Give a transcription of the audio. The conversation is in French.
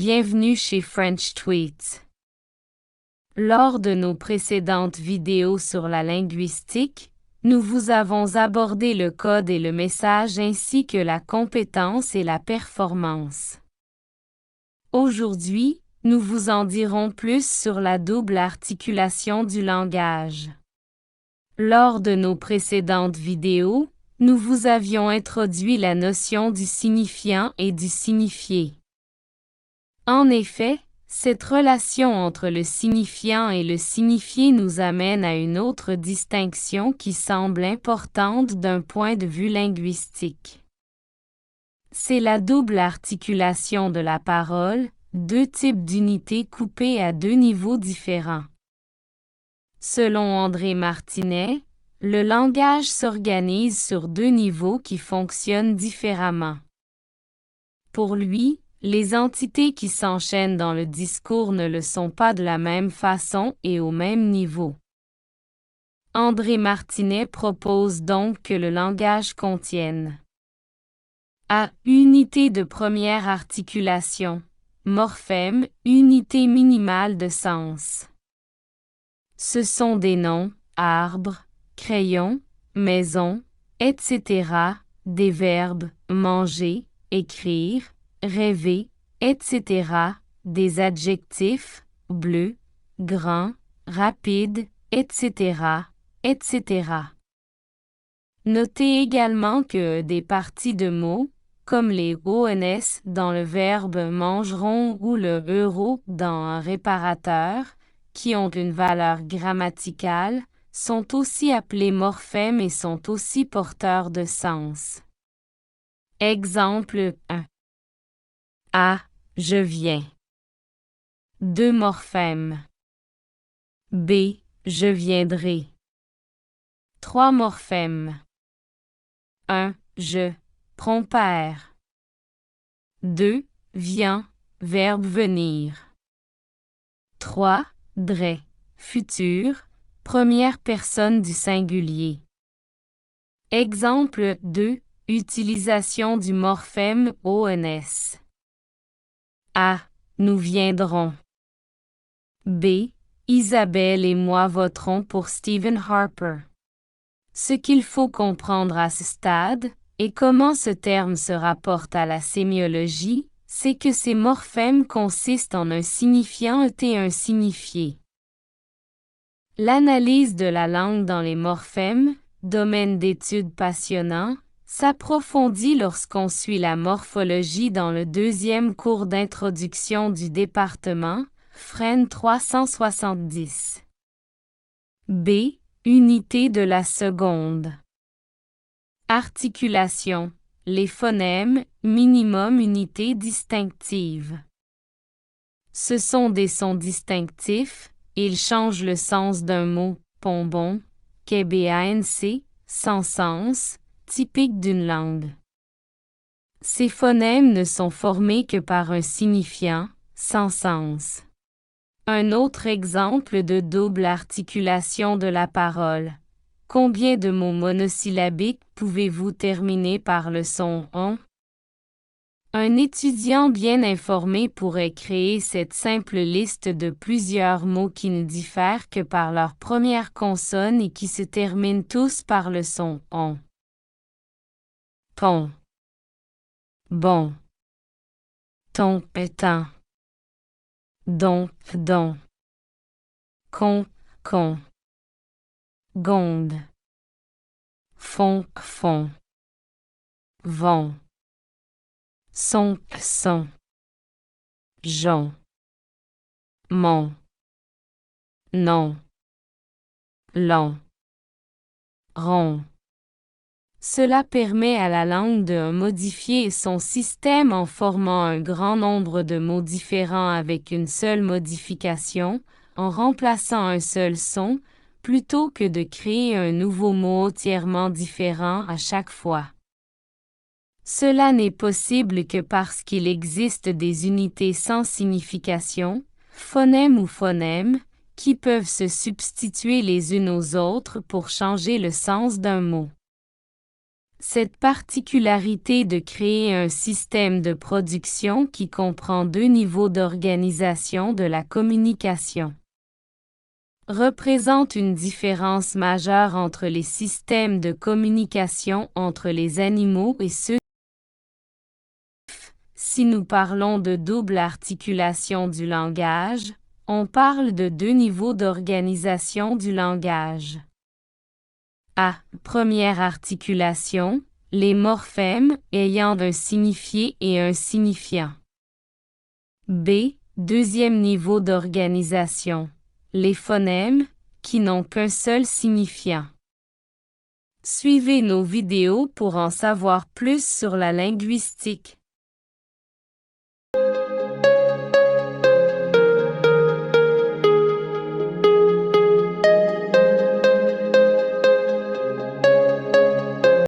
Bienvenue chez French Tweets. Lors de nos précédentes vidéos sur la linguistique, nous vous avons abordé le code et le message ainsi que la compétence et la performance. Aujourd'hui, nous vous en dirons plus sur la double articulation du langage. Lors de nos précédentes vidéos, nous vous avions introduit la notion du signifiant et du signifié. En effet, cette relation entre le signifiant et le signifié nous amène à une autre distinction qui semble importante d'un point de vue linguistique. C'est la double articulation de la parole, deux types d'unités coupées à deux niveaux différents. Selon André Martinet, le langage s'organise sur deux niveaux qui fonctionnent différemment. Pour lui, les entités qui s'enchaînent dans le discours ne le sont pas de la même façon et au même niveau. André Martinet propose donc que le langage contienne A. Unité de première articulation. Morphème, unité minimale de sens. Ce sont des noms, arbres, crayon, maison, etc., des verbes, manger, écrire, rêver, etc., des adjectifs, bleu, grand, rapide, etc., etc. Notez également que des parties de mots, comme les ONS dans le verbe mangeront ou le euro dans un réparateur, qui ont une valeur grammaticale, sont aussi appelés morphèmes et sont aussi porteurs de sens. Exemple 1. A. Je viens. 2 morphèmes. B. Je viendrai. 3 morphèmes. 1. Je. Prompère. 2. Viens. Verbe venir. 3. Dre. Futur. Première personne du singulier. Exemple 2. Utilisation du morphème ONS. A. Nous viendrons. B. Isabelle et moi voterons pour Stephen Harper. Ce qu'il faut comprendre à ce stade, et comment ce terme se rapporte à la sémiologie, c'est que ces morphèmes consistent en un signifiant et un signifié. L'analyse de la langue dans les morphèmes, domaine d'étude passionnant, s'approfondit lorsqu'on suit la morphologie dans le deuxième cours d'introduction du département, Fresnes 370. B. Unité de la seconde. Articulation. Les phonèmes, minimum unité distinctive. Ce sont des sons distinctifs, ils changent le sens d'un mot, bonbon, KBANC, sans sens, typique d'une langue. Ces phonèmes ne sont formés que par un signifiant, sans sens. Un autre exemple de double articulation de la parole. Combien de mots monosyllabiques pouvez-vous terminer par le son on? Un étudiant bien informé pourrait créer cette simple liste de plusieurs mots qui ne diffèrent que par leur première consonne et qui se terminent tous par le son on. Pont. Bon. Ton étant. Don. Con. Gonde. Fond. Vent. Son. Jon. Mon. Non. Long. Rond. Cela permet à la langue de modifier son système en formant un grand nombre de mots différents avec une seule modification, en remplaçant un seul son, plutôt que de créer un nouveau mot entièrement différent à chaque fois. Cela n'est possible que parce qu'il existe des unités sans signification, phonèmes ou phonèmes, qui peuvent se substituer les unes aux autres pour changer le sens d'un mot. Cette particularité de créer un système de production qui comprend deux niveaux d'organisation de la communication représente une différence majeure entre les systèmes de communication entre les animaux et ceux. Si nous parlons de double articulation du langage, on parle de deux niveaux d'organisation du langage. A. Première articulation, les morphèmes ayant un signifié et un signifiant. B. Deuxième niveau d'organisation, les phonèmes, qui n'ont qu'un seul signifiant. Suivez nos vidéos pour en savoir plus sur la linguistique.